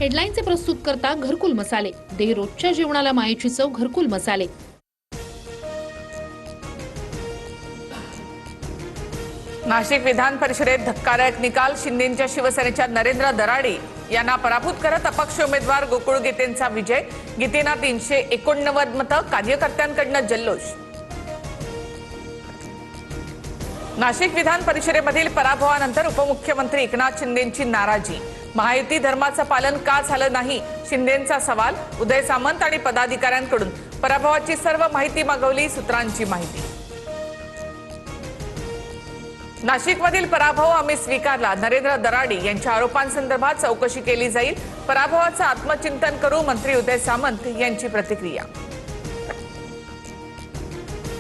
हेडलाईनचे प्रस्तुत करता घरकुल मसाले, दे रोजच्या जेवणाला मायेची चव घरकुल मसाले। नाशिक विधान परिषदेत धक्कादायक निकाल, शिंदेच्या शिवसेनेच्या नरेंद्र दराडे यांना पराभूत करत अपक्ष उमेदवार गोकुळ गीतेंचा विजय। गीतेंना 389 मतं, कार्यकर्त्यांकडून जल्लोष। नाशिक विधान परिषदेमधील पराभवानंतर उपमुख्यमंत्री एकनाथ शिंदेंची नाराजी। महायुती धर्माचं पालन का झालं नाही, शिंदेंचा सवाल। उदय सामंत आणि पदाधिकाऱ्यांकडून पराभवाची सर्व माहिती मागवली, सूत्रांची माहिती। नाशिकमधील पराभव आम्ही स्वीकारला, नरेंद्र दराडे यांच्या आरोपांसंदर्भात चौकशी केली जाईल। पराभवाचं आत्मचिंतन करू, मंत्री उदय सामंत यांची प्रतिक्रिया।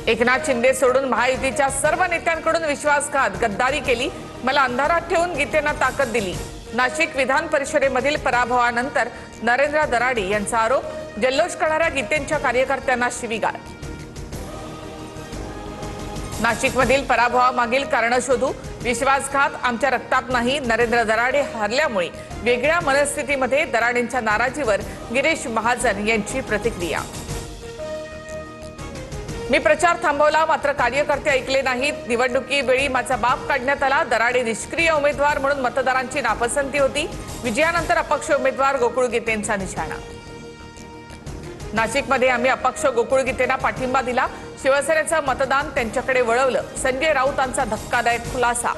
एकनाथ शिंदे सोडून महायुतीच्या सर्व नेत्यांकडून विश्वासघात, गद्दारी केली। मला अंधारात ठेवून गीतेंना ताकद दिली। नाशिक विधान परिषदेमधील पराभवानंतर नरेंद्र दराडे यांचा आरोप, जल्लोष करणाऱ्या गीतेंच्या कार्यकर्त्यांना शिवीगाळ। नाशिकमधील पराभवामागील कारण शोधू, विश्वासघात आमच्या रक्तात नाही। नरेंद्र दराडे हरल्यामुळे वेगळ्या मनस्थितीमध्ये, दराडेंच्या नाराजीवर गिरीश महाजन यांची प्रतिक्रिया। मी प्रचार थांबवला, मात्र कार्यकर्ते ऐकले नाहीत। निवडणुकीवेळी माझा बाप काढण्यात आला। दराडे निष्क्रिय उमेदवार म्हणून मतदारांची नापसंती होती। विजयानंतर अपक्ष उमेदवार गोकुळ गीतेंचा निशाणा। नाशिकमध्ये आम्ही अपक्ष गोकुळ गीतेंना पाठिंबा दिला। शिवसेनेचं मतदान त्यांच्याकडे वळवलं, संजय राऊतांचा धक्कादायक खुलासा।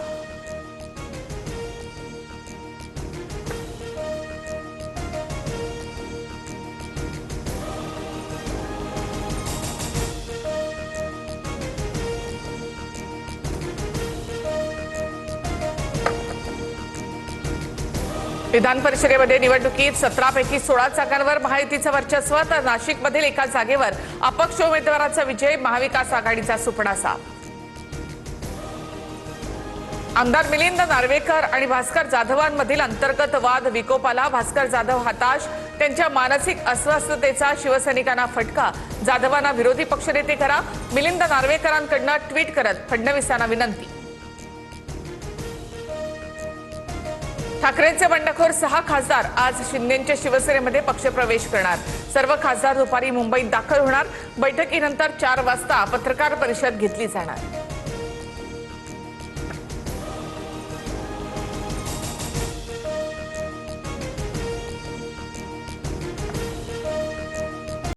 विधान परिषदेमध्ये निवडणुकीत 17 पैकी 16 जागांवर महायुतीचं वर्चस्व, तर नाशिकमधील एका जागेवर अपक्ष उमेदवाराचा विजय। महाविकास आघाडीचा सुपडा साफ। आमदार मिलिंद नार्वेकर आणि भास्कर जाधवांमधील अंतर्गत वाद विकोपाला। भास्कर जाधव हताश, त्यांच्या मानसिक अस्वस्थतेचा शिवसैनिकांना फटका। जाधवांना विरोधी पक्षनेते करा, मिलिंद नार्वेकरांकडून ट्विट करत फडणवीसांना विनंती। ठाकरेंचे बंडखोर 6 खासदार आज शिंदेच्या शिवसेनेमध्ये पक्षप्रवेश करणार। सर्व खासदार दुपारी मुंबईत दाखल होणार। बैठकीनंतर 4 वाजता पत्रकार परिषद घेतली जाणार।